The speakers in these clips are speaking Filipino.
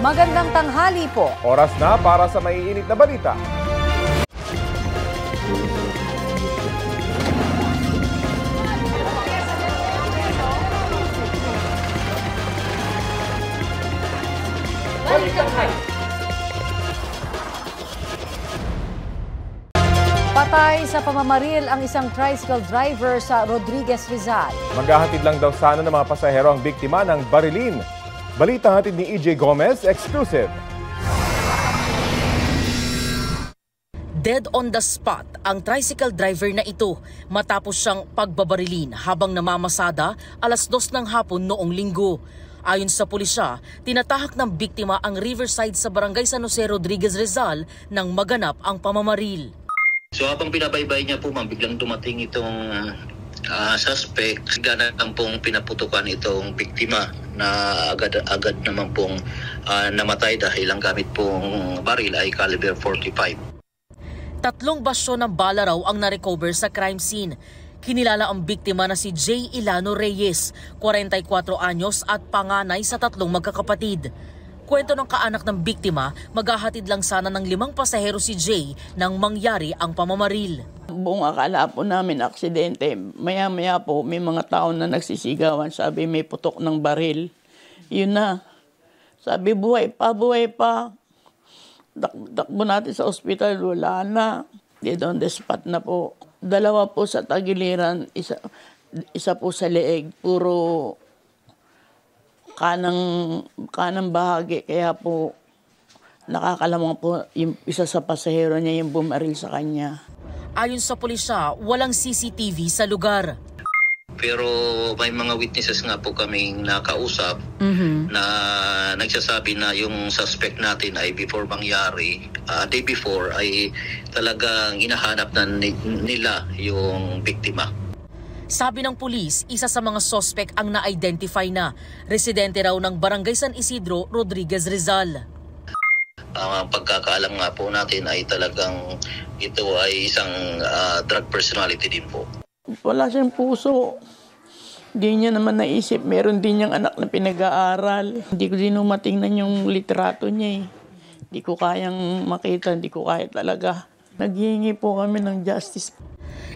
Magandang tanghali po. Oras na para sa maiinit na balita. Patay sa pamamaril ang isang tricycle driver sa Rodriguez, Rizal. Maghahatid lang daw sana ng mga pasahero ang biktima ng barilin. Balita hatid ni EJ Gomez, exclusive. Dead on the spot ang tricycle driver na ito matapos siyang pagbabarilin habang namamasada alas 2 ng hapon noong linggo. Ayon sa pulisya, tinatahak ng biktima ang Riverside sa barangay San Jose, Rodriguez, Rizal nang maganap ang pamamaril. So habang pinabaybay niya po, biglang dumating itong suspect. Ganang pong pinaputukan itong biktima na agad naman pong namatay dahil ang gamit pong baril ay caliber 45. 3 basyo ng bala raw ang na-recover sa crime scene. Kinilala ang biktima na si Jay Ilano Reyes, 44 anyos at panganay sa 3 magkakapatid. Kwento ng kaanak ng biktima, maghahatid lang sana ng 5 pasahero si Jay nang mangyari ang pamamaril. Buong akala po namin aksidente. Maya-maya po may mga tao na nagsisigawan. Sabi may putok ng baril. Yun na. Sabi buhay pa. Takbo natin sa ospital, wala na. Dead on the spot na po. 2 po sa tagiliran, isa po sa leeg. Puro kanang bahagi. Kaya po nakakalamang po yung isa sa pasahero niya yung bumaril sa kanya. Ayon sa pulisya, walang CCTV sa lugar. Pero may mga witnesses nga po kaming nakausap na nagsasabi na yung suspect natin ay before mangyari, day before ay talagang hinahanap na nila yung biktima. Sabi ng pulis, isa sa mga suspect ang na-identify na. Residente raw ng Barangay San Isidro, Rodriguez, Rizal. Ang pagkakaalam nga po natin ay talagang ito ay isang drug personality din po. Wala siyang puso. Hindi niya naman naisip. Meron din niyang anak na pinag-aaral. Hindi ko din matingnan yung litrato niya eh. Hindi ko kayang makita, hindi ko kaya talaga. Naghihingi po kami ng justice.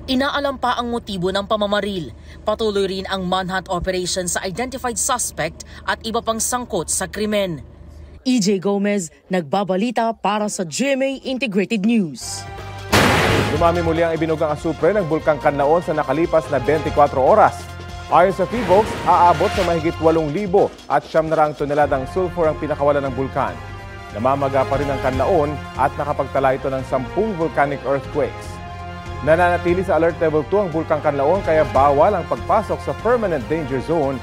Inaalam pa ang motibo ng pamamaril. Patuloy rin ang manhunt operation sa identified suspect at iba pang sangkot sa krimen. EJ Gomez, nagbabalita para sa GMA Integrated News. Dumami muli ang ibinugang asupre ng Bulkang Canlaon sa nakalipas na 24 oras. Ayon sa PHIVOLCS, aabot sa mahigit 8,000 at 900 toneladang sulfur ang pinakawalan ng bulkan. Namamaga pa rin ang Canlaon at nakapagtala ito ng 10 volcanic earthquakes. Nananatili sa alert level 2 ang Bulkang Canlaon kaya bawal ang pagpasok sa permanent danger zone.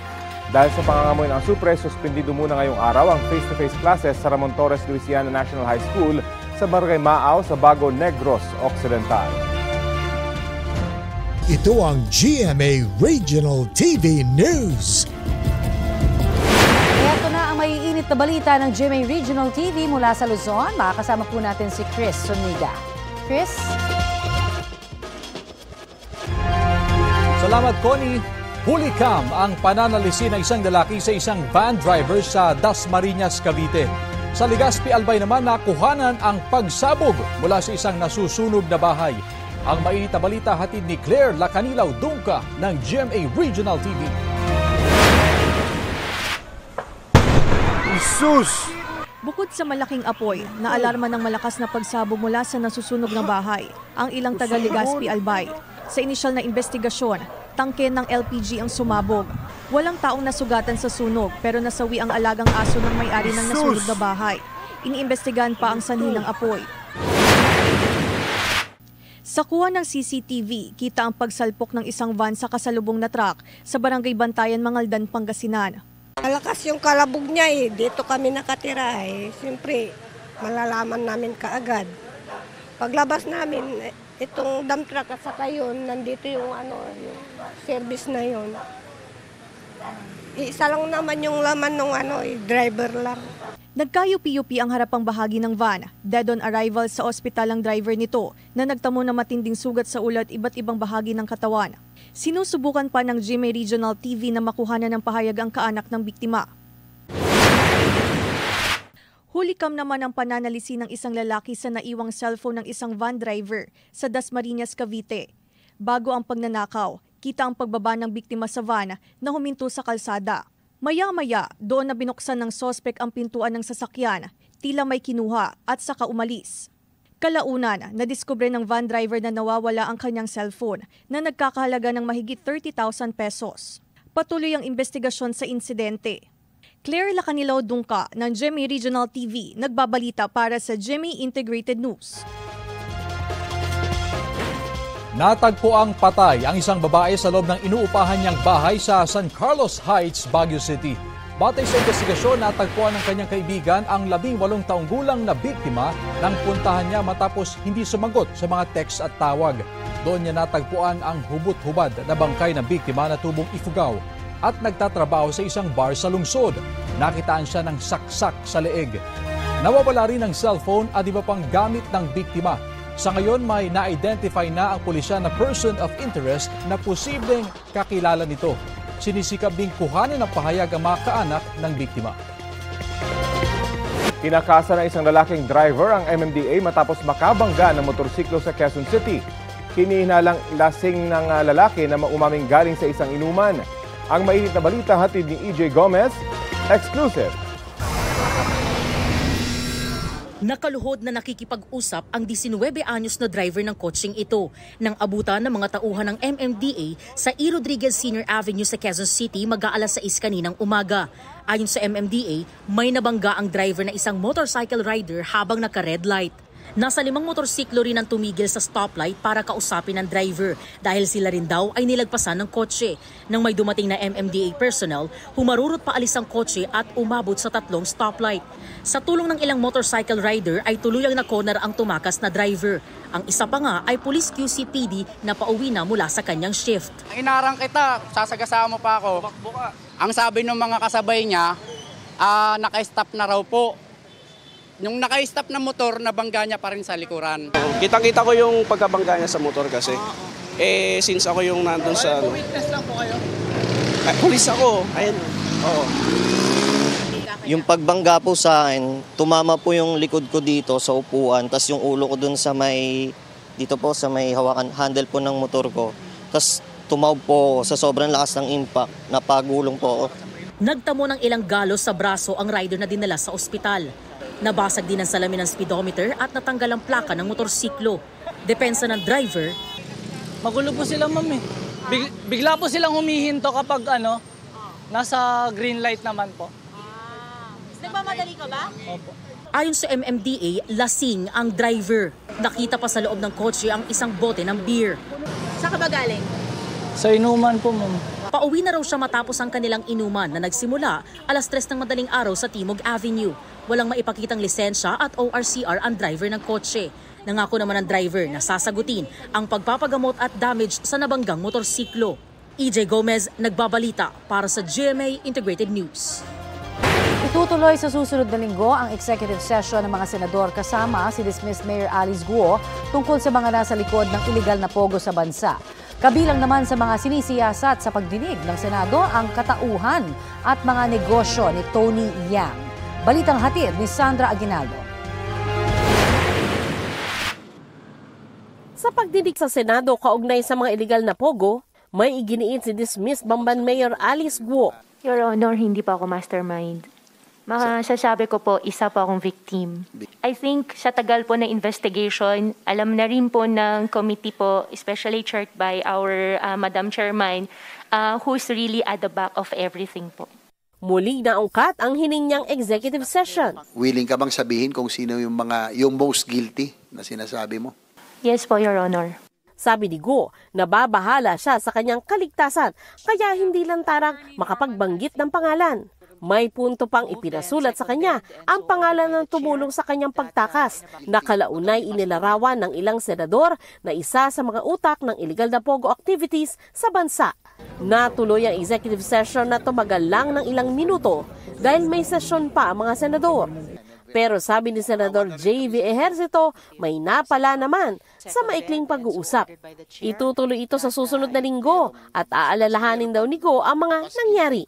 Dahil sa pangangamoy ng asupre, suspendido muna ngayong araw ang face-to-face classes sa Ramon Torres Luisiana National High School sa Barangay Maaw sa Bago Negros Occidental. Ito ang GMA Regional TV News. Ito na ang maiinit na balita ng GMA Regional TV mula sa Luzon. Makakasama po natin si Chris Suniga. Chris? Salamat, Connie. Hulikam ang pananalisin ng isang lalaki sa isang van driver sa Dasmariñas, Cavite. Sa Legazpi, Albay naman nakuhanan ang pagsabog mula sa isang nasusunog na bahay. Ang mainit na balita hatid ni Claire Lacanilaw Dungka ng GMA Regional TV. Isus! Bukod sa malaking apoy, naalarma ng malakas na pagsabog mula sa nasusunog na bahay ang ilang taga Legazpi, Albay. Sa inisyal na investigasyon, tangke ng LPG ang sumabog. Walang taong nasugatan sa sunog pero nasawi ang alagang aso ng may-ari ng nasunog na bahay. Iniimbestigahan pa ang sanhi ng apoy. Sa kuha ng CCTV, kita ang pagsalpok ng isang van sa kasalubong na truck sa Barangay Bantayan, Mangaldan, Pangasinan. Malakas yung kalabog niya eh. Dito kami nakatira eh. Siyempre, malalaman namin kaagad. Paglabas namin, itong dump truck at saka yun, nandito yung yung service na yun. Isa lang naman yung laman ng driver lang. Nagkayupi-yupi ang harapang bahagi ng van. Dead on arrival sa ospital ang driver nito na nagtamo ng matinding sugat sa ulo at iba't ibang bahagi ng katawan. Sinusubukan pa ng GMA Regional TV na makuhanan ng pahayag ang kaanak ng biktima. Hulikam naman ang pananalisin ng isang lalaki sa naiwang cellphone ng isang van driver sa Dasmariñas, Cavite. Bago ang pagnanakaw, kita ang pagbaba ng biktima sa van na huminto sa kalsada. Maya-maya, doon na binuksan ng sospek ang pintuan ng sasakyan, tila may kinuha at saka umalis. Kalaunan, nadiskubre ng van driver na nawawala ang kanyang cellphone na nagkakahalaga ng mahigit 30,000 pesos. Patuloy ang investigasyon sa insidente. Claire Lacanilaw Dungka ng GMA Regional TV nagbabalita para sa GMA Integrated News. Natagpo ang patay ang isang babae sa loob ng inuupahan niyang bahay sa San Carlos Heights, Baguio City. Batay sa investigasyon, natagpuan ng kanyang kaibigan ang 18 taong gulang na biktima nang puntahan niya matapos hindi sumagot sa mga text at tawag. Doon niya natagpuan ang hubot-hubad na bangkay ng biktima na tubong Ifugao at nagtatrabaho sa isang bar sa lungsod. Nakitaan siya ng saksak sa leeg. Nawawala rin ang cellphone at iba pang gamit ng biktima. Sa ngayon, may na-identify na ang pulisya na person of interest na posibleng kakilala nito. Sinisikap ding kuhanin ng pahayag ang mga kaanak ng biktima. Kinakasa ng isang lalaking driver ang MMDA matapos makabangga ng motorsiklo sa Quezon City. Hinihinalang lasing ng lalaki na umaming galing sa isang inuman. Ang mainit na balita hatid ni EJ Gomez, exclusive. Nakaluhod na nakikipag-usap ang 19 anyos na driver ng kotseng ito nang abutan ng mga tauhan ng MMDA sa E. Rodriguez Senior Avenue sa Quezon City mag-aalas 6 kaninang umaga. Ayon sa MMDA, may nabangga ang driver na isang motorcycle rider habang naka-red light. Nasa 5 motorsiklo rin ang tumigil sa stoplight para kausapin ang driver dahil sila rin daw ay nilagpasan ng kotse. Nang may dumating na MMDA personnel, humarurot pa alis ang kotse at umabot sa 3 stoplight. Sa tulong ng ilang motorcycle rider ay tuluyang na-corner ang tumakas na driver. Ang isa pa nga ay Police QCPD na pauwi na mula sa kanyang shift. Inarang kita, sasagasama mo pa ako. Ang sabi ng mga kasabay niya, naka-stop na raw po. Yung naka-stop na motor, nabangga niya pa rin sa likuran. Kitang-kita ko yung pagkabangga niya sa motor kasi. Since ako yung nandun sa... Witness lang po kayo? Pulis ako. Ayun. Oo. Yung pagbangga po sa akin, tumama po yung likod ko dito sa upuan, tas yung ulo ko dun sa may... Dito po sa may hawakan, handle po ng motor ko. Tas tumawag po sa sobrang lakas ng impact, napagulong po ako. Nagtamo ng ilang galos sa braso ang rider na dinala sa ospital. Nabasag din ang salamin ng speedometer at natanggal ang plaka ng motorsiklo. Depensa ng driver. Magulo po sila, ma'am eh. Bigla po silang humihinto kapag nasa green light naman po. Nagmamadali ka ba? Opo. Ayon sa MMDA, lasing ang driver. Nakita pa sa loob ng kotse ang isang bote ng beer. Saan ka ba galing? Sa inuman po, ma'am. Pauwi na raw siya matapos ang kanilang inuman na nagsimula alas 3 ng madaling araw sa Timog Avenue. Walang maipakitang lisensya at ORCR ang driver ng kotse. Nangako naman ang driver na sasagutin ang pagpapagamot at damage sa nabanggang motorsiklo. EJ Gomez, nagbabalita para sa GMA Integrated News. Itutuloy sa susunod na linggo ang executive session ng mga senador kasama si dismissed Mayor Alice Guo tungkol sa mga nasa likod ng iligal na pogo sa bansa. Kabilang naman sa mga sinisiyasat sa pagdinig ng Senado ang katauhan at mga negosyo ni Tony Yang. Balitang hatid ni Sandra Aguinaldo. Sa pagdinig sa Senado kaugnay sa mga iligal na pogo, may iginiit si dismissed Bamban Mayor Alice Guo. Your Honor, hindi pa ako mastermind. Masasabi ko po, isa po akong victim. I think sa tagal po na investigation, alam na rin po ng committee po, especially chaired by our Madam Chairman, who's really at the back of everything po. Muling naungkat ang hining niyang executive session. Willing ka bang sabihin kung sino yung most guilty na sinasabi mo? Yes po, Your Honor. Sabi ni Guo, nababahala siya sa kanyang kaligtasan, kaya hindi lantarang makapagbanggit ng pangalan. May punto pang ipinasulat sa kanya ang pangalan ng tumulong sa kanyang pagtakas na kalaunay inilarawan ng ilang senador na isa sa mga utak ng illegal na pogo activities sa bansa. Natuloy ang executive session na tumagal lang ng ilang minuto dahil may sesyon pa ang mga senador. Pero sabi ni Senador J.V. Ejercito, may napala naman sa maikling pag-uusap. Itutuloy ito sa susunod na linggo at aalalahanin daw ni Guo ang mga nangyari.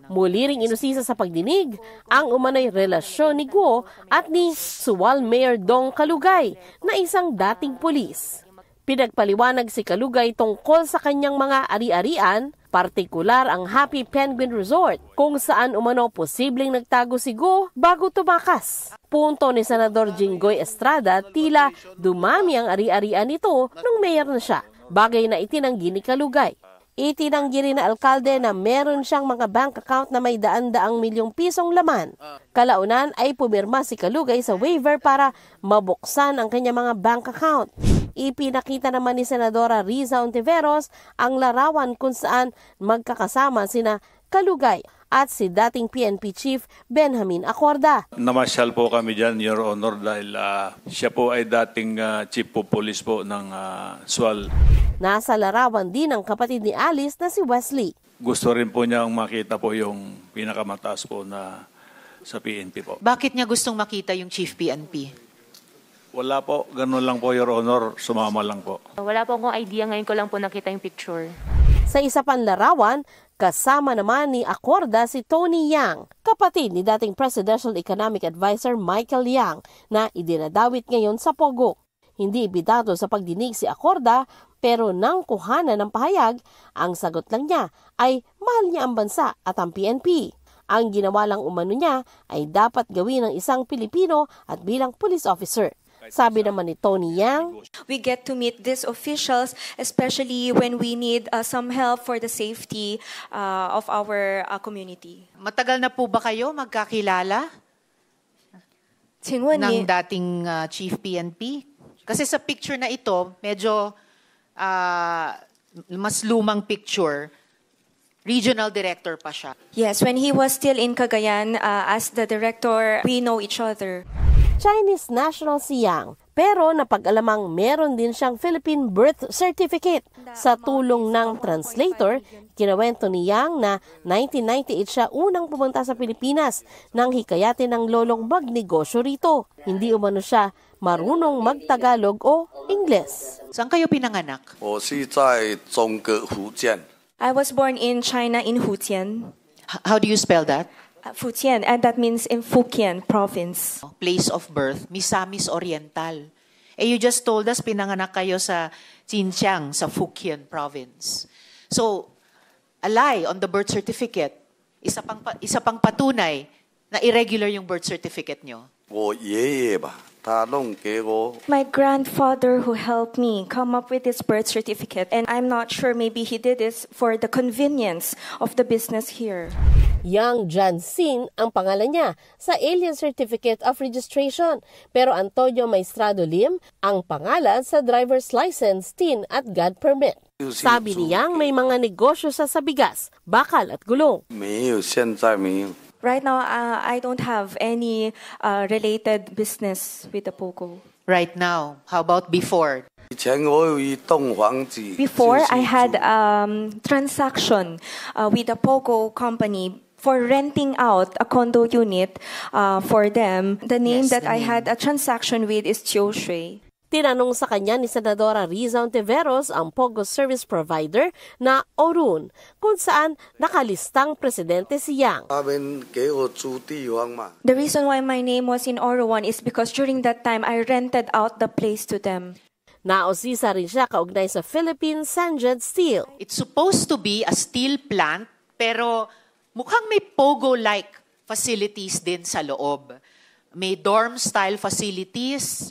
Muli ring inusisa sa pagdinig ang umano'y relasyon ni Guo at ni Suwal Mayor Dong Kalugay na isang dating pulis. Pinagpaliwanag si Kalugay tungkol sa kanyang mga ari-arian, partikular ang Happy Penguin Resort kung saan umano posibleng nagtago si Guo bago tumakas. Punto ni Senador Jinggoy Estrada, tila dumami ang ari-arian nito nung mayor na siya, bagay na itinanggi ni Kalugay. Itinanggi rin na alkalde na meron siyang mga bank account na may daan-daang milyong pisong laman. Kalaunan ay pumirma si Kalugay sa waiver para mabuksan ang kanyang mga bank account. Ipinakita naman ni Senadora Riza Ontiveros ang larawan kung saan magkakasama sina Kalugay at si dating PNP Chief Benjamin Acorda. Namasyal po kami dyan, Your Honor, dahil siya po ay dating Chief of Police po ng SWAL. Nasa larawan din ang kapatid ni Alice na si Wesley. Gusto rin po niyang makita po yung pinakamataas po na sa PNP po. Bakit niya gustong makita yung Chief PNP? Wala po, ganun lang po, Your Honor, sumama lang po. Wala po akong idea, ngayon ko lang po nakita yung picture. Sa isa pang larawan, kasama naman ni Acorda si Tony Yang, kapatid ni dating Presidential Economic Advisor Michael Yang na idinadawit ngayon sa Pogo. Hindi ibidado sa pagdinig si Acorda pero nang kuhanan ng pahayag, ang sagot lang niya ay mahal niya ang bansa at ang PNP. Ang ginawa lang umano niya ay dapat gawin ng isang Pilipino at bilang police officer. Sabi naman ni Tony Yang, we get to meet these officials, especially when we need some help for the safety of our community. Matagal na po ba kayo magkakilala ng dating Chief PNP? Kasi sa picture na ito, medyo mas lumang picture. Regional director pa siya. Yes, when he was still in Cagayan as the director, we know each other. Chinese national si Yang, pero napag-alamang meron din siyang Philippine birth certificate. Sa tulong ng translator, kinawento ni Yang na 1998 siya unang pumunta sa Pilipinas nang hikayatin ng lolong magnegosyo rito. Hindi umano siya marunong magtagalog o Ingles. Saan kayo pinanganak? I was born in China in Futian. How do you spell that? Futian, and that means in Fukien province. Place of birth, Misamis Oriental. You just told us pinanganak kayo sa Xinjiang, sa Fukien province. So, a lie on the birth certificate, isa pang patunay na irregular yung birth certificate nyo. My grandfather who helped me come up with this birth certificate, and I'm not sure, maybe he did this for the convenience of the business here. Yang Jansin ang pangalan niya sa Alien Certificate of Registration, pero Antonio Maestrado Lim ang pangalan sa driver's license, TIN at God permit. Sabi ni Yang may mga negosyo sa bigas, bakal at gulong. Right now, I don't have any related business with the Pogo. Right now, how about before? Before, I had transaction with the Pogo company for renting out a condo unit for them. The name that I had a transaction with is Chiu Shui. Tinanong sa kanya ni Senadora Riza Ontiveros ang Pogo service provider na Orun, kung saan nakalistang presidente si Yang. The reason why my name was in Orun is because during that time I rented out the place to them. Naosisa rin siya kaugnay sa Philippine Sanjad Steel. It's supposed to be a steel plant, pero mukhang may Pogo-like facilities din sa loob. May dorm-style facilities,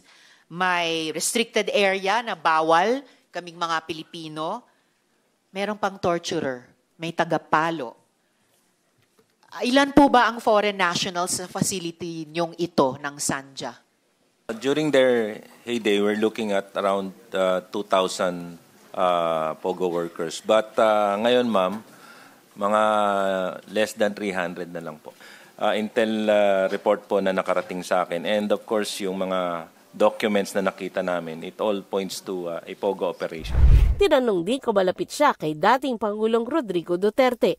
may restricted area na bawal kaming mga Pilipino. Merong pang torturer, may tagapalo. Ilan po ba ang foreign nationals sa facility nyong ito ng Sanja? During their heyday, we're looking at around 2,000 Pogo workers. But ngayon, ma'am, mga less than 300 na lang po. Intel report po na nakarating sa akin. And of course, yung mga documents na nakita namin, it all points to a Pogo operation. Tinanong din kung malapit siya kay dating Pangulong Rodrigo Duterte.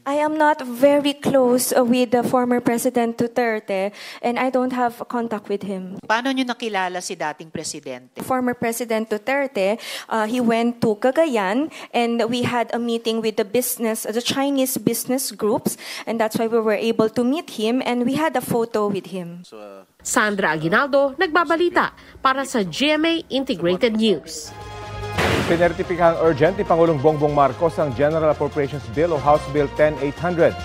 I am not very close with the former President Duterte and I don't have contact with him. Paano nyo nakilala si dating presidente? Former President Duterte, he went to Cagayan and we had a meeting with the Chinese business groups, and that's why we were able to meet him and we had a photo with him. Sandra Aguinaldo, nagbabalita para sa GMA Integrated News. Pinertipikang urgent ni Pangulong Bongbong Marcos ang General Appropriations Bill o House Bill 10800.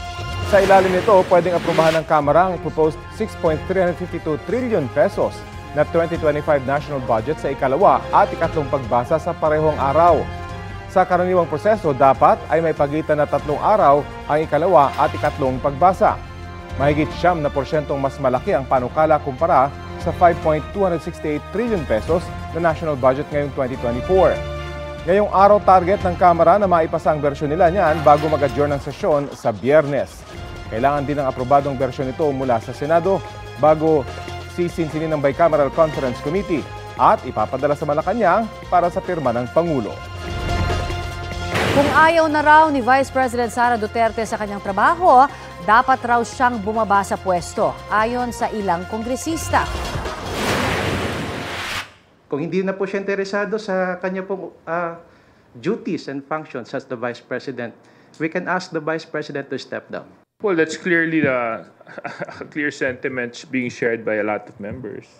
Sa ilalim nito, pwedeng aprubahan ng Kamara ang proposed 6.352 trillion pesos na 2025 national budget sa ikalawa at ikatlong pagbasa sa parehong araw. Sa karaniwang proseso, dapat ay may pagitan na 3 araw ang ikalawa at ikatlong pagbasa. Mahigit 7% mas malaki ang panukala kumpara sa 5.268 trillion pesos na national budget ngayong 2024. Ngayong araw target ng Kamara na maipasa ang bersyon nila niyan bago mag-adjourn ng sesyon sa Biyernes. Kailangan din ng aprobadong bersyon nito mula sa Senado bago sisinsinin ng Bicameral Conference Committee at ipapadala sa Malacanang para sa pirma ng Pangulo. Kung ayaw na raw ni Vice President Sara Duterte sa kanyang trabaho, dapat raw siyang bumaba sa pwesto, ayon sa ilang kongresista. Kung hindi na po siya interesado sa kanya pong duties and functions as the Vice President, we can ask the Vice President to step down. Well, that's clearly a clear sentiments being shared by a lot of members.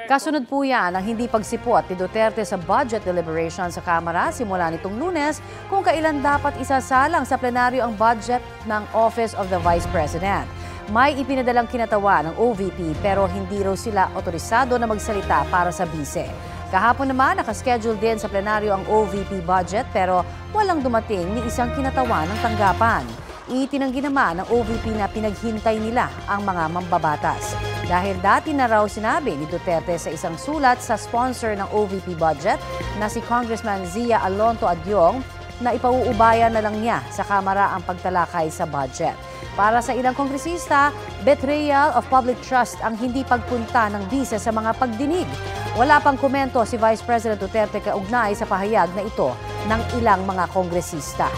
Kasunod po yan ang hindi pagsipot ni Duterte sa budget deliberation sa Kamara simula nitong Lunes kung kailan dapat isasalang sa plenaryo ang budget ng Office of the Vice President. May ipinadalang kinatawa ng OVP pero hindi raw sila otorisado na magsalita para sa bise. Kahapon naman nakaschedule din sa plenaryo ang OVP budget pero walang dumating ni isang kinatawa ng tanggapan. Itinanggi naman ng OVP na pinaghintay nila ang mga mambabatas. Dahil dati na raw sinabi ni Duterte sa isang sulat sa sponsor ng OVP budget na si Congressman Zia Alonto Adyong na ipauubayan na lang niya sa Kamara ang pagtalakay sa budget. Para sa ilang kongresista, betrayal of public trust ang hindi pagpunta ng bise sa mga pagdinig. Wala pang komento si Vice President Duterte kaugnay sa pahayag na ito ng ilang mga kongresista.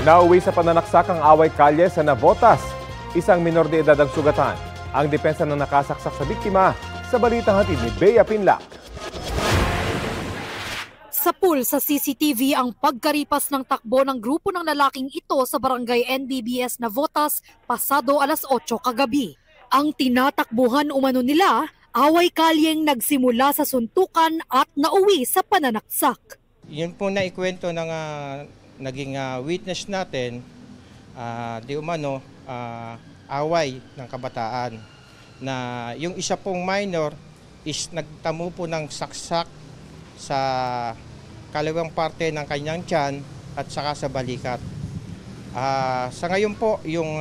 Nauwi sa pananaksak ang away kalye sa Navotas. Isang minor de edad ang sugatan. Ang depensa ng nakasaksak sa biktima sa balitang hatid ni Bea Pinlac. Sa pool sa CCTV ang pagkaripas ng takbo ng grupo ng lalaking ito sa barangay NBBS Navotas pasado alas 8 kagabi. Ang tinatakbuhan umano nila, away kalyeng nagsimula sa suntukan at nauwi sa pananaksak. Yun po na ikwento ng naging witness natin, di umano away ng kabataan na yung isa pong minor is nagtamo po ng saksak sa kalawang parte ng kanyang tiyan at saka sa balikat. Sa ngayon po, yung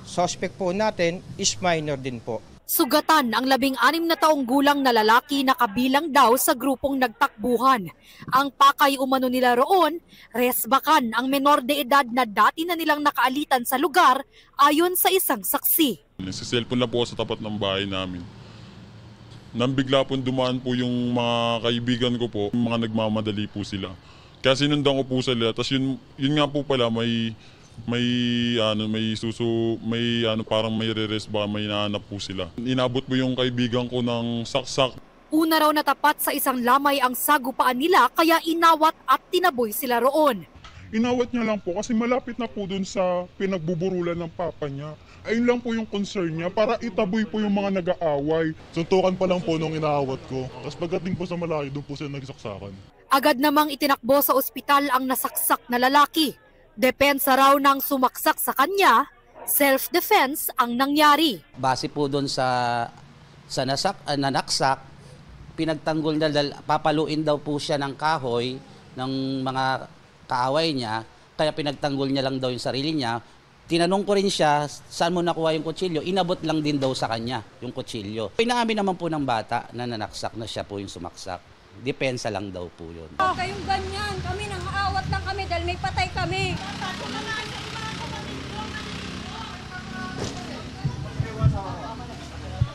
suspect po natin is minor din po. Sugatan ang 16 na taong gulang na lalaki na kabilang daw sa grupong nagtakbuhan. Ang pakay umano nila roon, resbakan ang menor de edad na dati na nilang nakaalitan sa lugar ayon sa isang saksi. Nagsiselfon na po sa tapat ng bahay namin. Nang bigla po dumaan po yung mga kaibigan ko po, mga nagmamadali po sila. Kaya sinundan ko po sila, tapos yun nga po pala parang may re-rest ba, may nahanap po sila. Inabot po yung kaibigan ko ng saksak. Una raw natapat sa isang lamay ang sagupaan nila kaya inawat at tinaboy sila roon. Inawat niya lang po kasi malapit na po dun sa pinagbuburulan ng papa niya. Ayun lang po yung concern niya para itaboy po yung mga nag-aaway. Suntukan pa lang po nung inaawat ko. Tapos pagdating po sa malaki, doon po sila nagsaksakan. Agad namang itinakbo sa ospital ang nasaksak na lalaki. Depensa raw ng sumaksak sa kanya, self-defense ang nangyari. Base po doon sa nanaksak, pinagtanggol na papaluin daw po siya ng kahoy ng mga kaaway niya, kaya pinagtanggol niya lang daw yung sarili niya. Tinanong ko rin siya, saan mo nakuha yung kutsilyo? Inabot lang din daw sa kanya yung kutsilyo. Inaamin naman po ng bata na nanaksak na siya po yung sumaksak. Depensa lang daw po yun. Kayong ganyan, kami nang-aawat lang kami dahil may patay kami.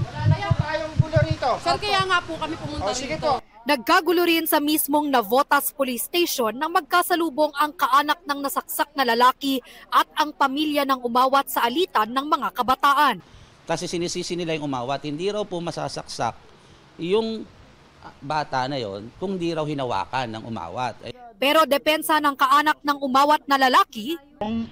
Wala na po tayong gulo rito. Sir, kaya nga po kami pumunta sige po. Nagkagulo rin sa mismong Navotas Police Station nang magkasalubong ang kaanak ng nasaksak na lalaki at ang pamilya ng umawat sa alitan ng mga kabataan. Kasi sinisisi nila yung umawat, hindi raw po masasaksak yung bata na yon kung di raw hinawakan ng umawat. Pero depensa ng kaanak ng umawat na lalaki, ang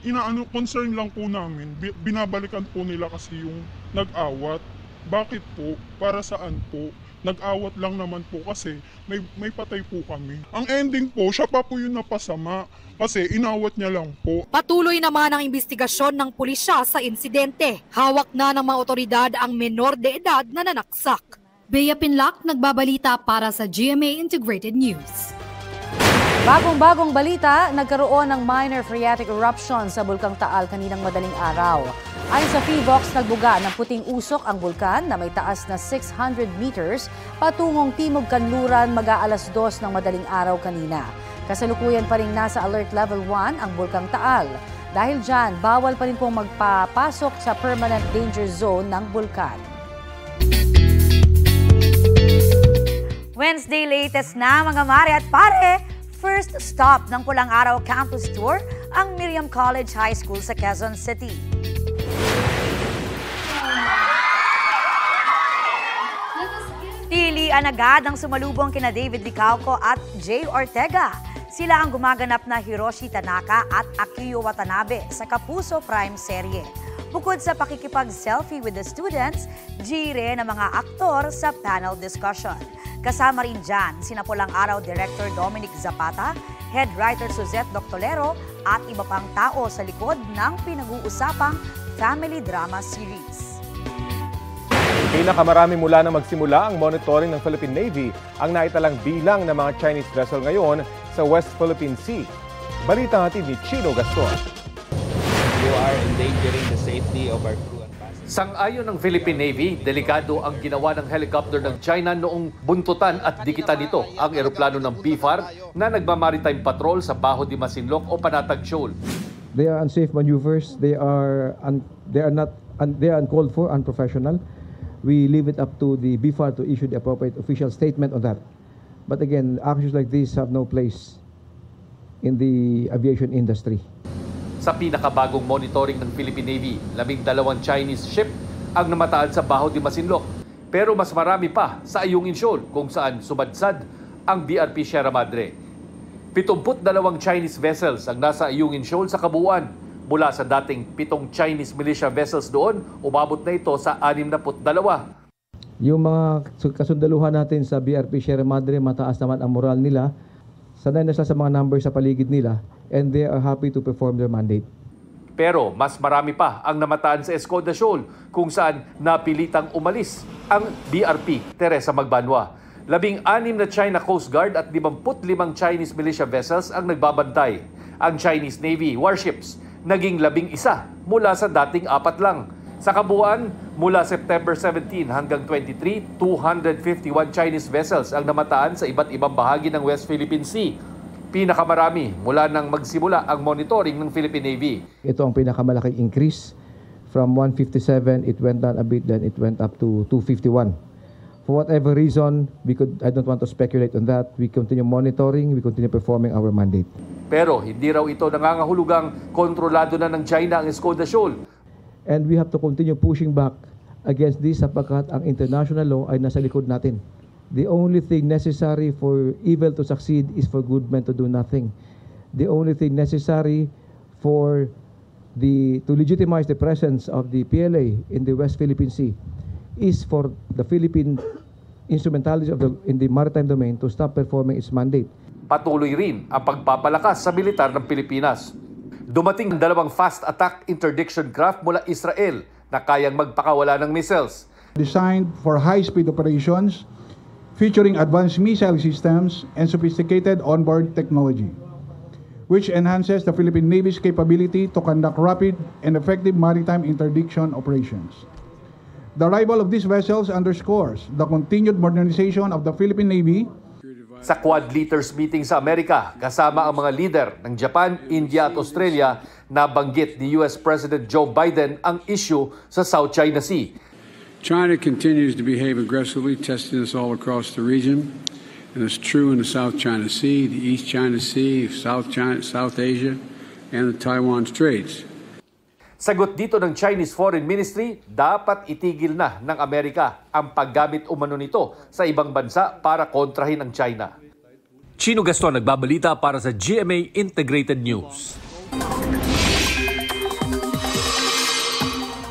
concern lang po namin, binabalikan po nila kasi yung nag-awat. Bakit po? Para saan po? Nag-awat lang naman po kasi may patay po kami. Ang ending po, siya pa po yung napasama kasi inawat niya lang po. Patuloy naman ang investigasyon ng pulisya sa insidente. Hawak na ng mga otoridad ang menor de edad na nanaksak. Bea Pinlac, nagbabalita para sa GMA Integrated News. Bagong-bagong balita, nagkaroon ng minor phreatic eruption sa Bulkang Taal kaninang madaling araw. Ayon sa PHIVOX, nagbuga ng puting usok ang bulkan na may taas na 600 meters patungong timog kanluran mag-aalas 2 ng madaling araw kanina. Kasalukuyan pa rin nasa alert level 1 ang Bulkang Taal. Dahil dyan, bawal pa rin pong magpapasok sa permanent danger zone ng bulkan. Wednesday latest na mga mare at pare! First stop ng Pulang Araw Campus Tour ang Miriam College High School sa Quezon City. Pilian agad ang sumalubong kina David Licauco at Jay Ortega. Sila ang gumaganap na Hiroshi Tanaka at Akio Watanabe sa Kapuso Prime Serye. Bukod sa pakikipag-selfie with the students, rin ang mga aktor sa panel discussion. Kasama rin dyan sina Pulang Araw Director Dominic Zapata, Head Writer Suzette Doctolero at iba pang tao sa likod ng pinag-uusapang family drama series. Pinakamarami mula na magsimula ang monitoring ng Philippine Navy ang naitalang bilang ng mga Chinese vessel ngayon sa West Philippine Sea. Balita natin ni Chino Gaston. You are endangering the safety of our crew and passengers. Sang-ayon ng Philippine Navy, delikado ang ginawa ng helicopter ng China noong buntutan at dikitan nito ang eroplano ng BFAR na nagmamaritime patrol sa Bajo de Masinloc o Panatag Shoal. They are unsafe maneuvers. They are uncalled for, unprofessional. We leave it up to the BFAR to issue the appropriate official statement on that. But again, actions like this have no place in the aviation industry. Sa pinakabagong monitoring ng Philippine Navy, 12 Chinese ship ang namataan sa Bajo de Masinloc. Pero mas marami pa sa Ayungin Shoal kung saan sumadsad ang BRP Sierra Madre. 72 Chinese vessels ang nasa Ayungin Shoal sa kabuuan. Mula sa dating 7 Chinese militia vessels doon, umabot na ito sa 62. Yung mga kasundaluhan natin sa BRP Sierra Madre, mataas naman ang moral nila. Sanay na sila sa mga numbers sa paligid nila and they are happy to perform their mandate. Pero mas marami pa ang namataan sa Escoda Shoal kung saan napilitang umalis ang BRP Teresa Magbanwa. 16 na China Coast Guard at 55 Chinese militia vessels ang nagbabantay. Ang Chinese Navy warships naging 11 mula sa dating 4 lang. Sa kabuuan, mula September 17 hanggang 23, 251 Chinese vessels ang namataan sa iba't ibang bahagi ng West Philippine Sea. Pinakamarami mula nang magsimula ang monitoring ng Philippine Navy. Ito ang pinakamalaking increase. From 157, it went down a bit, then it went up to 251. For whatever reason, I don't want to speculate on that. We continue monitoring, we continue performing our mandate. Pero hindi raw ito nangangahulugang kontrolado na ng China ang Escoda Shoal. And we have to continue pushing back against this sapagkat ang international law ay nasa likod natin. The only thing necessary for evil to succeed is for good men to do nothing. The only thing necessary to legitimize the presence of the PLA in the West Philippine Sea is for the Philippine instrumentalities in the maritime domain to stop performing its mandate. Patuloy rin ang pagpapalakas sa militar ng Pilipinas. Dumating ang 2 fast attack interdiction craft mula Israel na kayang magpakawala ng missiles. Designed for high-speed operations, featuring advanced missile systems and sophisticated onboard technology, which enhances the Philippine Navy's capability to conduct rapid and effective maritime interdiction operations. The arrival of these vessels underscores the continued modernization of the Philippine Navy. Sa Quad Leaders meeting sa Amerika, kasama ang mga leader ng Japan, India at Australia, nabanggit ni US President Joe Biden ang issue sa South China Sea. China continues to behave aggressively, testing us all across the region. And it's true in the South China Sea, the East China Sea, South Asia, and the Taiwan Straits. Sagot dito ng Chinese Foreign Ministry, dapat itigil na ng Amerika ang paggamit umano nito sa ibang bansa para kontrahin ang China. Chino Gaston nagbabalita para sa GMA Integrated News.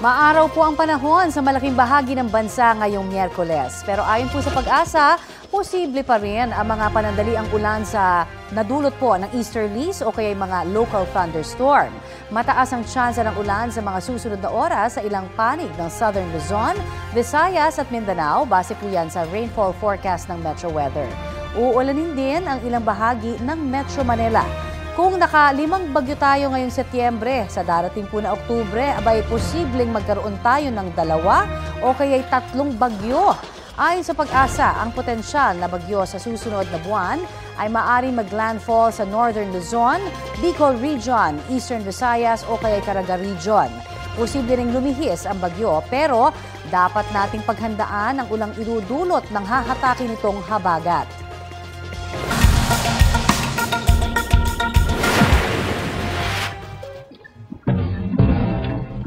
Maaraw po ang panahon sa malaking bahagi ng bansa ngayong Miyerkules. Pero ayon po sa Pag-asa, posible pa rin ang mga panandaliang ulan sa nadulot po ng easterlies o kaya mga local thunderstorm. Mataas ang tsansa ng ulan sa mga susunod na oras sa ilang panig ng Southern Luzon, Visayas at Mindanao. Base po yan sa rainfall forecast ng Metro Weather. Uulanin din ang ilang bahagi ng Metro Manila. Kung naka-5 bagyo tayo ngayong Setyembre, sa darating po na Oktubre, abay posibleng magkaroon tayo ng 2 o kaya'y 3 bagyo. Ayon sa Pag-asa, ang potensyal na bagyo sa susunod na buwan ay maaaring mag-landfall sa Northern Luzon, Bicol Region, Eastern Visayas o kaya'y Caraga Region. Posible ring lumihis ang bagyo pero dapat nating paghandaan ang ulang idudulot ng hahatake nitong habagat.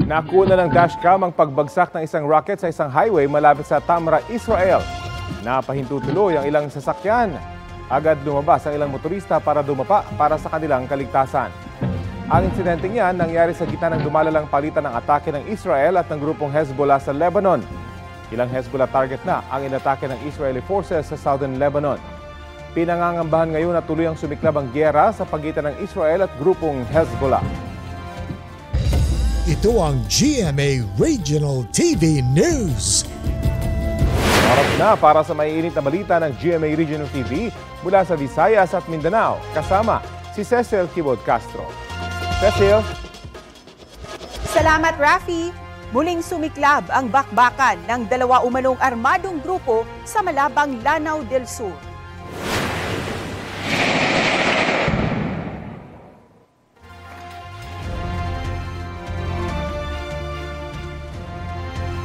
Nakuha na ng dashcam ang pagbagsak ng isang rocket sa isang highway malapit sa Tamra, Israel. Napahinto tuloy ang ilang sasakyan. Agad lumabas ang ilang motorista para dumapa para sa kanilang kaligtasan. Ang insidenteng yan nangyari sa gitna ng dumalalang palitan ng atake ng Israel at ng grupong Hezbollah sa Lebanon. Ilang Hezbollah target na ang inatake ng Israeli forces sa Southern Lebanon. Pinangangambahan ngayon na tuloy ang sumiklab ang gyera sa pagitan ng Israel at grupong Hezbollah. Ito ang GMA Regional TV News. Oras na para sa maiinit na balita ng GMA Regional TV mula sa Visayas at Mindanao. Kasama si Cecil Kibod Castro. Cecil. Salamat, Rafi. Muling sumiklab ang bakbakan ng 2 umanong armadong grupo sa Malabang, Lanao del Sur.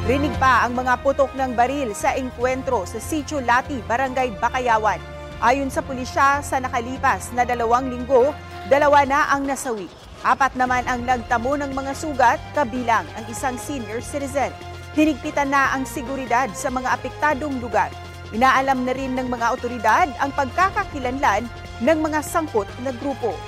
Rinig pa ang mga putok ng baril sa engkwentro sa Sitio Lati, Barangay Bakayawan. Ayon sa pulisya, sa nakalipas na 2 linggo, 2 na ang nasawi. 4 naman ang nagtamo ng mga sugat, kabilang ang isang senior citizen. Hinigpitan na ang seguridad sa mga apektadong lugar. Inaalam na rin ng mga otoridad ang pagkakakilanlan ng mga sangkot na grupo.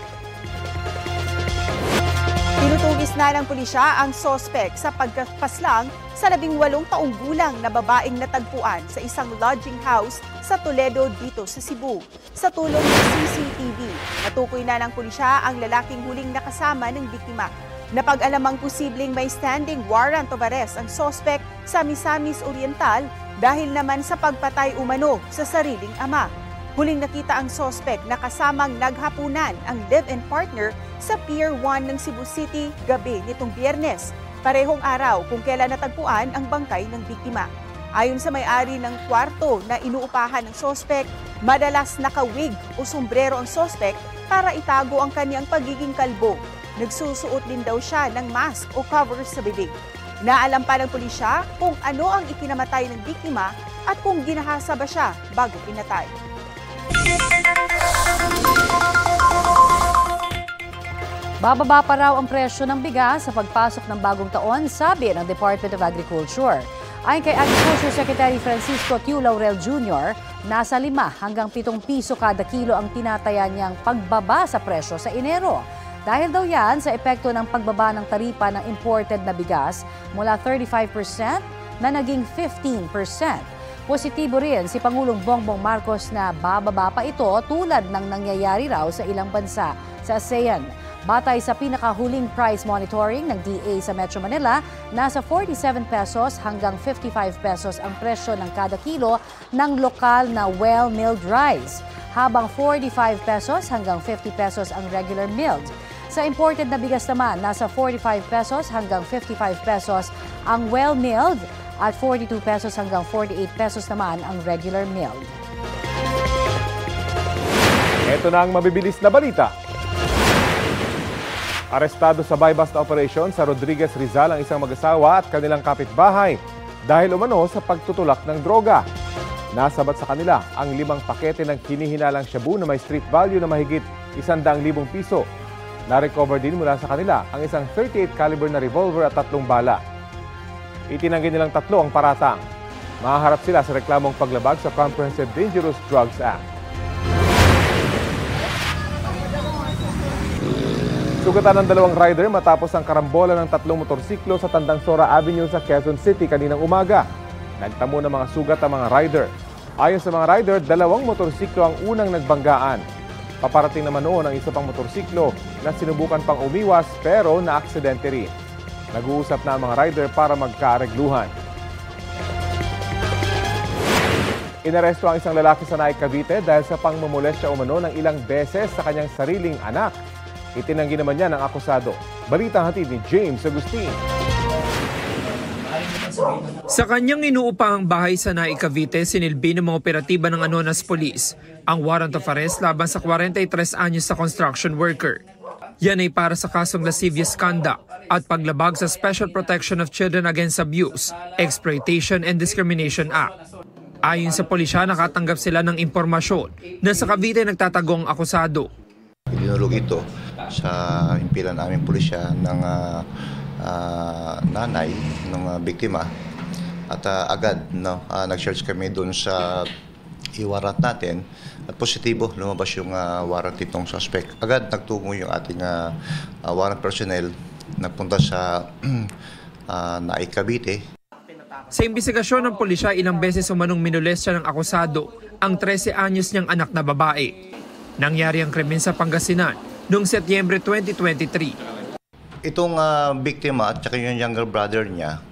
Tinutugis na ng pulisya ang sospek sa pagkapaslang sa 18 taong gulang na babaeng natagpuan sa isang lodging house sa Toledo dito sa Cebu. Sa tulong ng CCTV, natukoy na ng pulisya ang lalaking huling nakasama ng biktima. Napag-alamang posibleng may standing warrant of arrest ang sospek sa Misamis Oriental dahil naman sa pagpatay umano sa sariling ama. Huling nakita ang sospek na kasamang naghapunan ang live-in partner sa Pier 1 ng Cebu City gabi nitong Biyernes. Parehong araw kung kailan natagpuan ang bangkay ng biktima. Ayon sa may-ari ng kwarto na inuupahan ng sospek, madalas nakawig o sombrero ang sospek para itago ang kaniyang pagiging kalbo. Nagsusuot din daw siya ng mask o cover sa bibig. Naalam pa ng pulisya kung ano ang ikinamatay ng biktima at kung ginahasa ba siya bago pinatay. Bababa pa raw ang presyo ng bigas sa pagpasok ng bagong taon, sabi ng Department of Agriculture. Ayon kay Agriculture Secretary Francisco Q. Laurel Jr., nasa 5 hanggang 7 piso kada kilo ang tinataya niyang pagbaba sa presyo sa Enero. Dahil daw yan sa epekto ng pagbaba ng taripa ng imported na bigas mula 35% na naging 15%. Positibo rin si Pangulong Bongbong Marcos na bababa pa ito tulad ng nangyayari raw sa ilang bansa sa ASEAN. Batay sa pinakahuling price monitoring ng DA sa Metro Manila, nasa 47 pesos hanggang 55 pesos ang presyo ng kada kilo ng lokal na well-milled rice, habang 45 pesos hanggang 50 pesos ang regular milled. Sa imported na bigas naman, nasa 45 pesos hanggang 55 pesos ang well-milled at 42 pesos hanggang 48 pesos naman ang regular milled. Ito na ang mabibilis na balita. Arestado sa buy-bust operation sa Rodriguez Rizal ang isang mag-asawa at kanilang kapitbahay dahil umano sa pagtutulak ng droga. Nasabat sa kanila ang 5 pakete ng hinihinalang shabu na may street value na mahigit 100,000 piso. Na-recover din mula sa kanila ang isang 38 caliber na revolver at 3 bala. Itinanggi nilang 3 ang paratang. Mahaharap sila sa reklamong paglabag sa Comprehensive Dangerous Drugs Act. Sugatan ng 2 rider matapos ang karambola ng 3 motorsiklo sa Tandang Sora Avenue sa Quezon City kaninang umaga. Nagtamo ng mga sugat ang mga rider. Ayon sa mga rider, 2 motorsiklo ang unang nagbanggaan. Paparating naman noon ang isa pang motorsiklo na sinubukan pang umiwas pero na-aksidente rin. Nag-uusap na ang mga rider para magkaaregluhan. Inaresto ang isang lalaki sa Naik, Cavite dahil sa pangmomolestya umano ng ilang beses sa kanyang sariling anak. Itinanggi naman niya ng akusado. Balitang hatid ni James Agustin. Sa kanyang inuupahang bahay sa Naik, Cavite, sinilbi ng mga operatiba ng Anonas Police ang warrant of arrest laban sa 43 anyos na construction worker. Yan ay para sa kasong lascivious conduct at paglabag sa Special Protection of Children Against Abuse, Exploitation and Discrimination Act. Ayon sa pulisya, nakatanggap sila ng impormasyon na sa Cavite nagtatagong akusado. Dinulog ito sa himpilan namin pulisya ng nanay ng biktima at agad nag-search kami doon sa i-warrant natin at positibo lumabas yung warrant itong suspect. Agad nagtungo yung ating warrant personnel, nagpunta sa Naik, Cavite. Sa imbestigasyon ng pulisya, ilang beses umanong minolestya ng akusado ang 13 anyos niyang anak na babae. Nangyari ang krimen sa Pangasinan noong Setyembre 2023. Itong biktima at saka yung younger brother niya,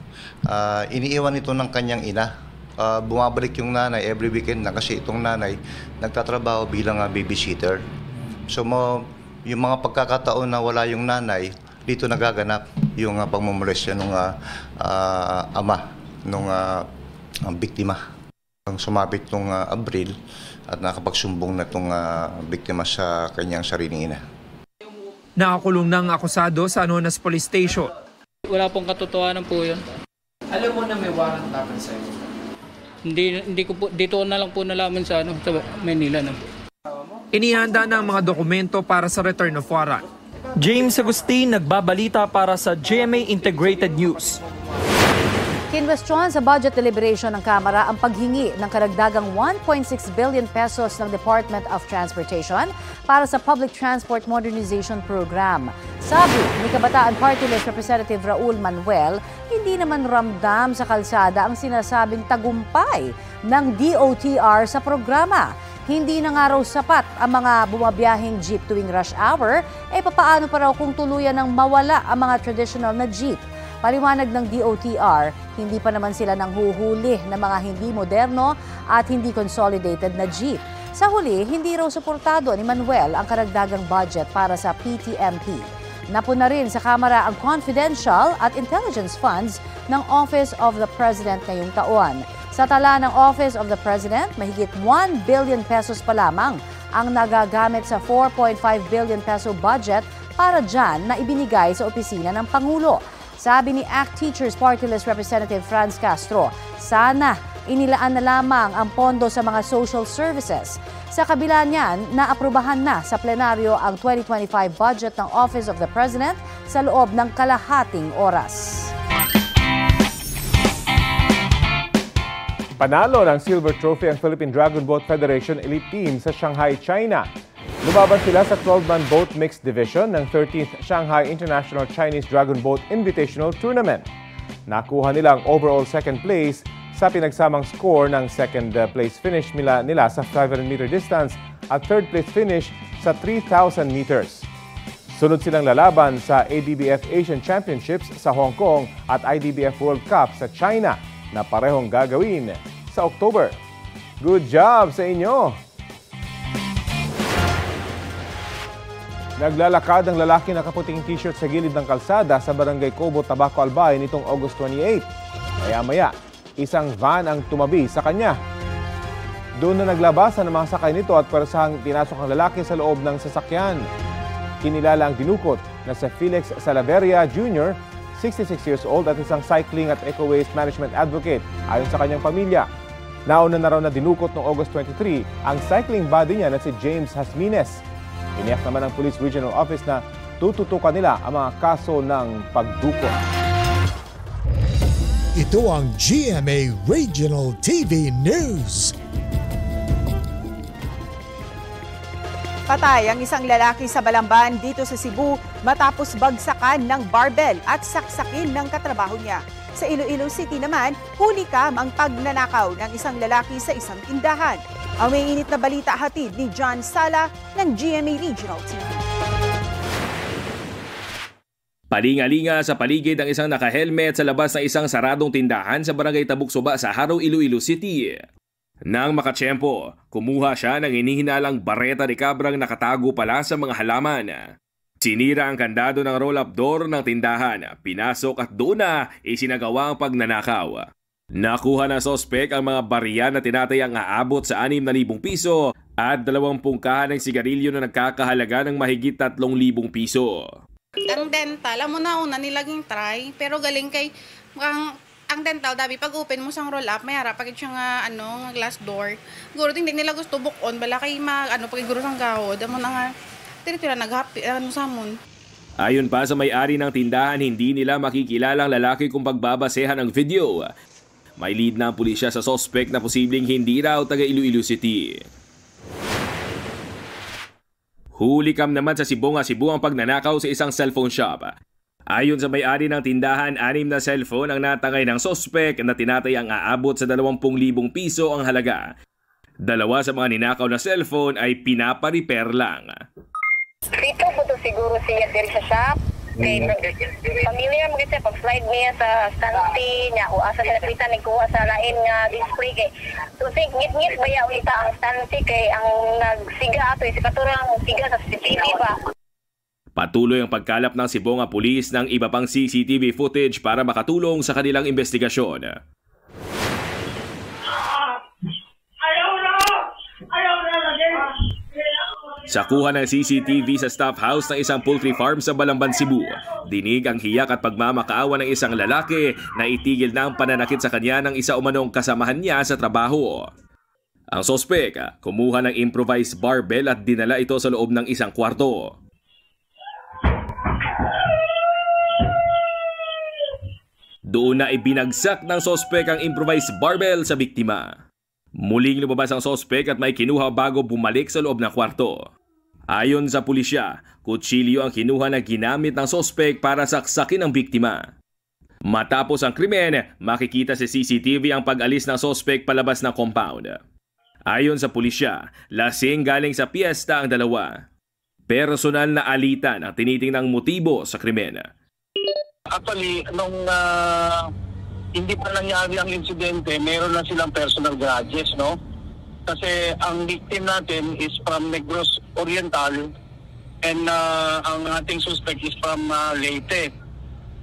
iniiwan ito ng kanyang ina. Bumabalik yung nanay every weekend na kasi itong nanay nagtatrabaho bilang babysitter. So yung mga pagkakataon na wala yung nanay, dito nagaganap yung pagmumolestya ng ama ng biktima. Sumapit nung Abril at nakapagsumbong na itong biktima sa kanyang sariling ina. Nakakulong na ang akusado sa Anonas Police Station. Wala pong katotohanan po yun. Alam mo na may warrant dapat sa'yo? Hindi ko po, dito na lang po nalaman sa Manila. Inihanda na ang mga dokumento para sa return of warrant. James Agustin, nagbabalita para sa GMA Integrated News. Kinwestiyon sa budget deliberation ng Kamara ang paghingi ng karagdagang 1.6 billion pesos ng Department of Transportation para sa Public Transport Modernization Program. Sabi ni Kabataan Party List Representative Raul Manuel, hindi naman ramdam sa kalsada ang sinasabing tagumpay ng DOTR sa programa. Hindi na nga raw sapat ang mga bumabiyaheng jeep tuwing rush hour, papaano pa raw kung tuluyan ng mawala ang mga traditional na jeep? Paliwanag ng DOTR, hindi pa naman sila nanghuhuli ng mga hindi moderno at hindi consolidated na jeep. Sa huli, hindi raw suportado ni Manuel ang karagdagang budget para sa PTMP. Napuna rin sa Kamara ang confidential at intelligence funds ng Office of the President ngayong taon. Sa tala ng Office of the President, mahigit 1 billion pesos pa lamang ang nagagamit sa 4.5 billion peso budget para dyan na ibinigay sa opisina ng Pangulo. Sabi ni ACT Teachers Party List Representative Franz Castro, sana inilaan na lamang ang pondo sa mga social services. Sa kabila niyan, naaprubahan na sa plenaryo ang 2025 budget ng Office of the President sa loob ng kalahating oras. Panalo ng Silver Trophy ang Philippine Dragon Boat Federation Elite Team sa Shanghai, China. Lumaban sila sa 12-man boat mixed division ng 13th Shanghai International Chinese Dragon Boat Invitational Tournament. Nakuha nila ang overall second place sa pinagsamang score ng second place finish nila sa 500-meter distance at third place finish sa 3,000 meters. Sunod silang lalaban sa ADBF Asian Championships sa Hong Kong at IDBF World Cup sa China na parehong gagawin sa October. Good job sa inyo! Naglalakad ang lalaki na kaputing t-shirt sa gilid ng kalsada sa Barangay Cobo, Tabaco, Albay nitong August 28. Maya-maya, isang van ang tumabi sa kanya. Doon na naglabasan ang mga sakay nito at parasahang pinasok ang lalaki sa loob ng sasakyan. Kinilala ang dinukot na si Felix Salaveria Jr., 66 years old at isang cycling at eco-waste management advocate ayon sa kanyang pamilya. Nauna na raw na dinukot noong August 23 ang cycling buddy niya na si James Hasmines. Iniyak naman ng Police Regional Office na tututukan nila ang mga kaso ng pagdukot. Ito ang GMA Regional TV News. Patay ang isang lalaki sa Balamban dito sa Cebu matapos bagsakan ng barbell at saksakin ng katrabaho niya. Sa Iloilo City naman, huli kam ang pagnanakaw ng isang lalaki sa isang tindahan. Ang may init na balita hatid ni John Sala ng GMA Regional TV. Palingalinga sa paligid ang isang naka-helmet sa labas ng isang saradong tindahan sa Barangay Tabuk-Suba sa Haro, Iloilo City. Nang makatsyempo, kumuha siya ng hinihinalang bareta de cabrang nakatago pala sa mga halaman. Sinira ang kandado ng roll-up door ng tindahan, pinasok at doon na isinagawa ang pagnanakaw. Nakuha ng sospek ang mga barya na tinatayang aabot sa 6,000 piso at 20 kahan ng sigarilyo na nagkakahalaga ng mahigit 3,000 piso. Ang dental, mo na una nilaging try, pero galing kay ang dental, dabi pag open mo sang roll up, may harap pag siya nga glass door. Guro hindi nila gusto bukon, bala kay pag guro sang gahod, amo na nga tira naghapi samon. Ayon pa sa may-ari ng tindahan, hindi nila makikilalang lalaki kung pagbabasehan ang video. May lead na ang pulisya sa sospek na posibleng hindi raw taga Iloilo City. Huli kam naman sa Cebu ang pagnanakaw sa isang cellphone shop. Ayon sa may-ari ng tindahan, 6 na cellphone ang natangay ng sospek na tinatayang aabot sa 20,000 piso ang halaga. 2 sa mga ninakaw na cellphone ay pinapa-repair lang. Dito po to siguro siya diri sa shop. Kay familiar mo kasi pag slide niya sa stanti niya o asa sa nakita ni kuha sa lain nga display kay so ngit-ngit baya unta ang stanti kay ang nagsiga ato si katurang siga sa CCTV ba. Patuloy ang pagkalap ng Cebu nga pulis ng iba pang CCTV footage para makatulong sa kanilang investigasyon. Sa kuha ng CCTV sa staff house ng isang poultry farm sa Balamban, Cebu, dinig ang hiyak at pagmamakaawa ng isang lalaki na itigil na ang pananakit sa kanya ng isa umanong kasamahan niya sa trabaho. Ang sospek, kumuha ng improvised barbell at dinala ito sa loob ng isang kwarto. Doon na ibinagsak ng sospek ang improvised barbell sa biktima. Muling lumabas ang sospek at may kinuha bago bumalik sa loob ng kwarto. Ayon sa pulisya, kutsilyo ang kinuha na ginamit ng sospek para saksakin ang biktima. Matapos ang krimen, makikita sa CCTV ang pag-alis ng sospek palabas ng compound. Ayon sa pulisya, lasing galing sa piyesta ang dalawa. Personal na alitan ang tinitingnang motibo sa krimen. Actually, nung hindi pa nangyari ang insidente, meron na silang personal grudges, no? Kasi ang victim natin is from Negros Oriental and ang ating suspect is from Leyte.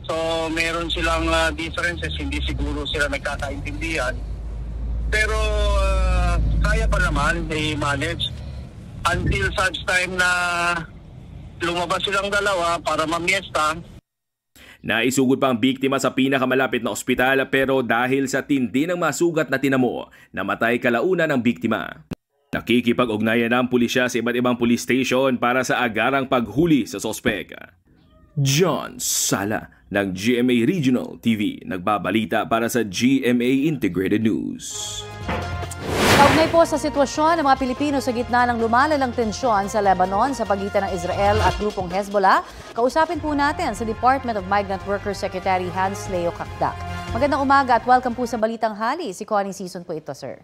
So, meron silang differences, hindi siguro sila nagkakaintindihan. Pero kaya pa naman i-manage until such time na lumabas silang dalawa para mamiesta. Naisugod pa ang biktima sa pinakamalapit na ospital pero dahil sa tindi ng masugat na tinamo, namatay kalaunan ang biktima. Nakikipag-ugnayan ang pulisya sa iba't ibang police station para sa agarang paghuli sa sospek. John Sala ng GMA Regional TV nagbabalita para sa GMA Integrated News. Kaugnay po sa sitwasyon ng mga Pilipino sa gitna ng lumalalang tensyon sa Lebanon sa pagitan ng Israel at grupong Hezbollah, kausapin po natin sa Department of Migrant Workers Secretary Hans Leo Kakdak. Magandang umaga at welcome po sa Balitang Hali. Si Connie Season po ito, sir.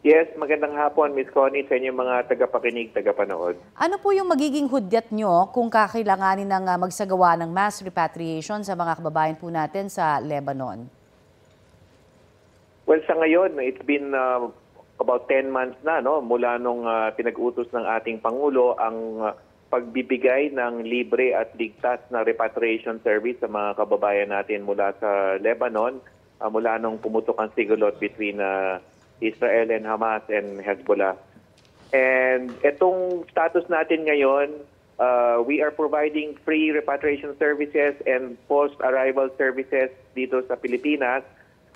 Yes, magandang hapon, Miss Connie, sa inyong mga tagapakinig, tagapanood. Ano po yung magiging hudyat nyo kung kakailanganin ng magsagawa ng mass repatriation sa mga kababayan po natin sa Lebanon? Well, sa ngayon, it's been about 10 months na mula nung pinag-utos ng ating Pangulo ang pagbibigay ng libre at ligtas na repatriation service sa mga kababayan natin mula sa Lebanon, mula nung pumutok ang sigolot between Israel and Hamas and Hezbollah. And itong status natin ngayon, we are providing free repatriation services and post-arrival services dito sa Pilipinas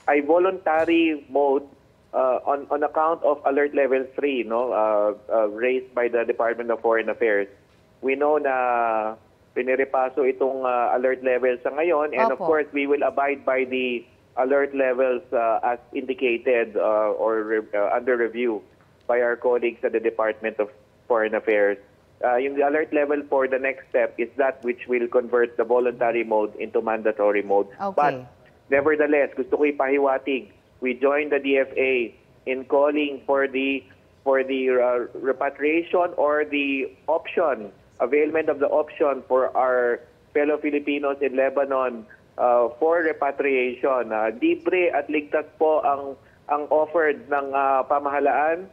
ay voluntary mode on account of Alert Level 3, raised by the Department of Foreign Affairs. We know na pinirepaso itong alert level sa ngayon, and of course we will abide by the alert levels as indicated or under review by our colleagues at the Department of Foreign Affairs. Yung alert level for the next step is that which will convert the voluntary mode into mandatory mode. But nevertheless, gusto ko ipahiwatig, we joined the DFA in calling for the repatriation or the option, availment of the option for our fellow Filipinos in Lebanon for repatriation. Libre at ligtas po ang offered ng pamahalaan.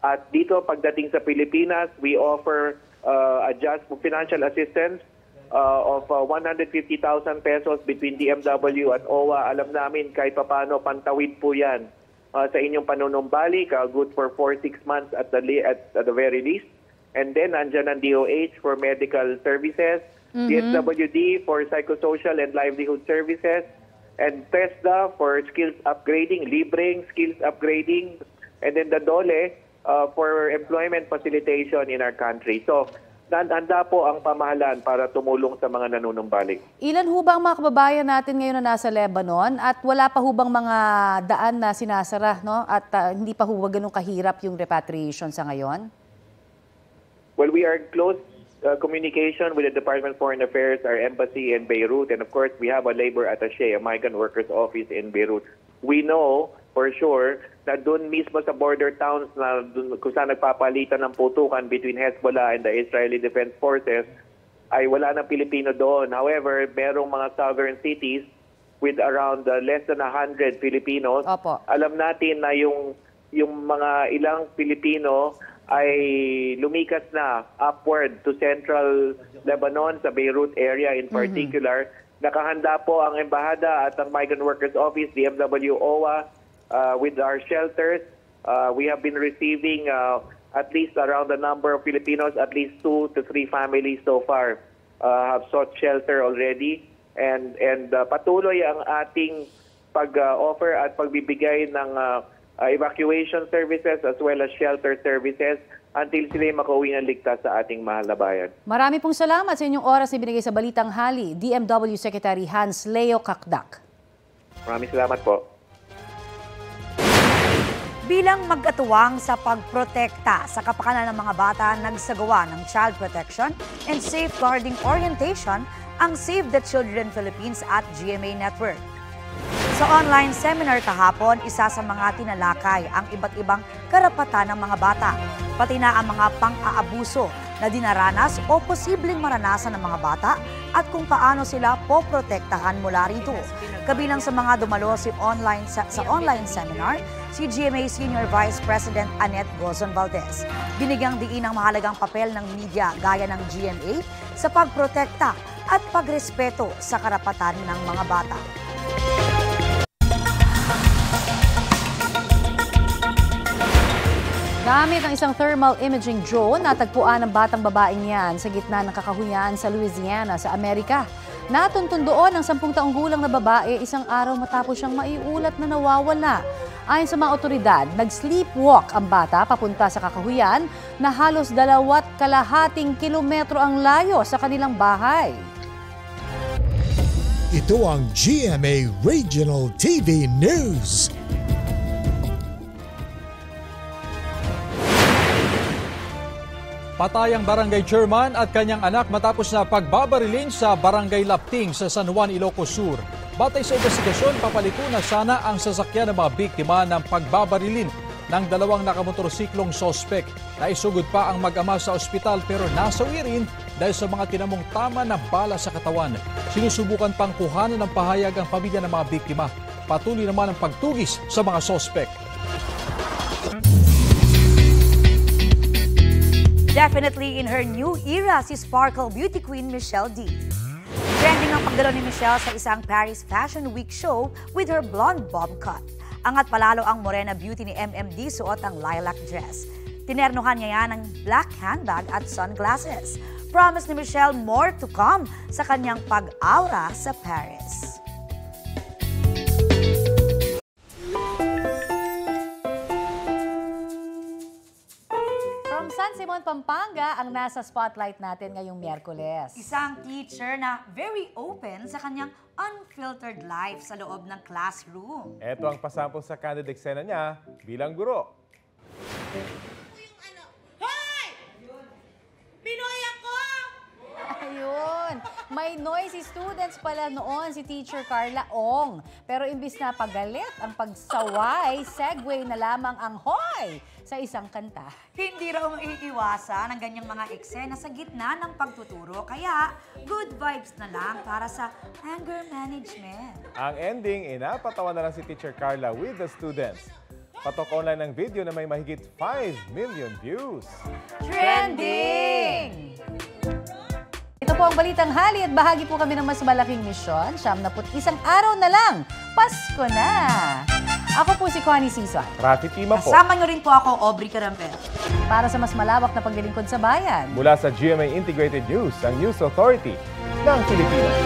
At dito pagdating sa Pilipinas, we offer financial assistance of 150,000 pesos between DMW at OWA. Alam namin kahit paano pantawid po yan sa inyong panunumbalik, good for 4-6 months at the very least. And then, andyan ang DOH for medical services, DSWD for psychosocial and livelihood services, and TESDA for skills upgrading, libreng skills upgrading, and then the DOLE for employment facilitation in our country. So, handa po ang pamahalaan para tumulong sa mga nanunumbalik. Ilan ho ba ang mga kababayan natin ngayon na nasa Lebanon at wala pa ho bang mga daan na sinasara, no? At hindi pa ho ba ganun kahirap yung repatriation sa ngayon? Well, we are in close communication with the Department of Foreign Affairs, our embassy in Beirut, and of course, we have a labor attaché, a migrant workers office in Beirut. We know for sure na doon mismo sa border towns na kung saan nagpapalitan ng putukan between Hezbollah and the Israeli Defense Forces, ay wala ng Pilipino doon. However, merong mga southern cities with around less than 100 Filipinos. Alam natin na yung mga ilang Pilipino ay lumikas na upward to central Lebanon, sa Beirut area in particular. Nakahanda po ang embahada at ang Migrant Workers Office, DMW OWA, with our shelters. We have been receiving at least around the number of Filipinos, at least 2 to 3 families so far have sought shelter already. And patuloy ang ating pag-offer at pagbibigay ng evacuation services as well as shelter services until sila makauwi ng ligtas sa ating mahal na bayan. Marami pong salamat sa inyong oras na binigay sa Balitang Hali, DMW Secretary Hans Leo Kakdak. Maraming salamat po. Bilang mag-atuwang sa pagprotekta sa kapakanan ng mga bata, nagsagawa ng Child Protection and Safeguarding Orientation ang Save the Children Philippines at GMA Network. Sa online seminar kahapon, isa sa mga tinalakay ang iba't ibang karapatan ng mga bata, pati na ang mga pang-aabuso na dinaranas o posibleng maranasan ng mga bata at kung paano sila poprotektahan mula rito. Kabilang sa mga dumalo sa online seminar, si GMA Senior Vice President Annette Gozon Valdez. Binigyang diin ang mahalagang papel ng media gaya ng GMA sa pagprotekta at pagrespeto sa karapatan ng mga bata. Gamit ang isang thermal imaging drone, natagpuan ang batang babaeng yan sa gitna ng kakahuyan sa Louisiana sa Amerika. Natuntun doon ang 10 taong gulang na babae isang araw matapos siyang maiulat na nawawala. Ayon sa mga otoridad, nag-sleepwalk ang bata papunta sa kakahuyan na halos 2.5 kilometro ang layo sa kanilang bahay. Ito ang GMA Regional TV News. Patay ang barangay chairman at kanyang anak matapos na pagbabarilin sa barangay Lapting sa San Juan, Ilocos Sur. Batay sa investigasyon, papaliko na sana ang sasakyan ng mga biktima ng pagbabarilin ng 2 nakamotorsiklong sospek. Naisugod pa ang mag-ama sa ospital pero nasawi rin dahil sa mga tinamong tama na bala sa katawan. Sinusubukan pang kuhanan ng pahayag ang pamilya ng mga biktima. Patuloy naman ang pagtugis sa mga sospek. Definitely in her new era, si Sparkle Beauty Queen Michelle D. Trending ang pagdalo ni Michelle sa isang Paris Fashion Week show with her blonde bob cut. Angat palalo ang morena beauty ni MMD, suot ang lilac dress. Tinernuhan niya yan ng black handbag at sunglasses. Promise ni Michelle more to come sa kanyang pag-aura sa Paris. From San Simon, Pampanga, ang nasa spotlight natin ngayong Miyerkules. Isang teacher na very open sa kanyang unfiltered life sa loob ng classroom. Ito ang pasample sa candid eksena niya bilang guro. Pinoy ako! Ayun. May noisy students pala noon si Teacher Carla Ong. Pero imbis na pagalit ang pagsaway, segue na lamang ang hoy sa isang kanta. Hindi raw maiiwasan ang ganyang mga eksena sa gitna ng pagtuturo. Kaya, good vibes na lang para sa anger management. Ang ending, inapatawa na lang si Teacher Carla with the students. Patok online ng video na may mahigit 5 million views. Trending! Ito po ang Balitang Hali at bahagi po kami ng mas malaking misyon. 71 araw na lang, Pasko na! Ako po si Connie Sison. Rafi Tima po. Kasama nyo rin po ako, Aubrey Carampel. Para sa mas malawak na paglilingkod sa bayan. Mula sa GMA Integrated News, ang News Authority ng Pilipinas.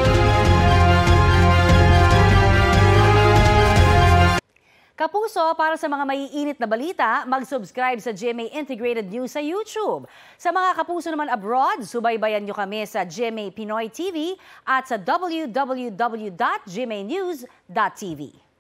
Kapuso, para sa mga maiinit na balita, mag-subscribe sa GMA Integrated News sa YouTube. Sa mga kapuso naman abroad, subaybayan nyo kami sa GMA Pinoy TV at sa www.gmanews.tv.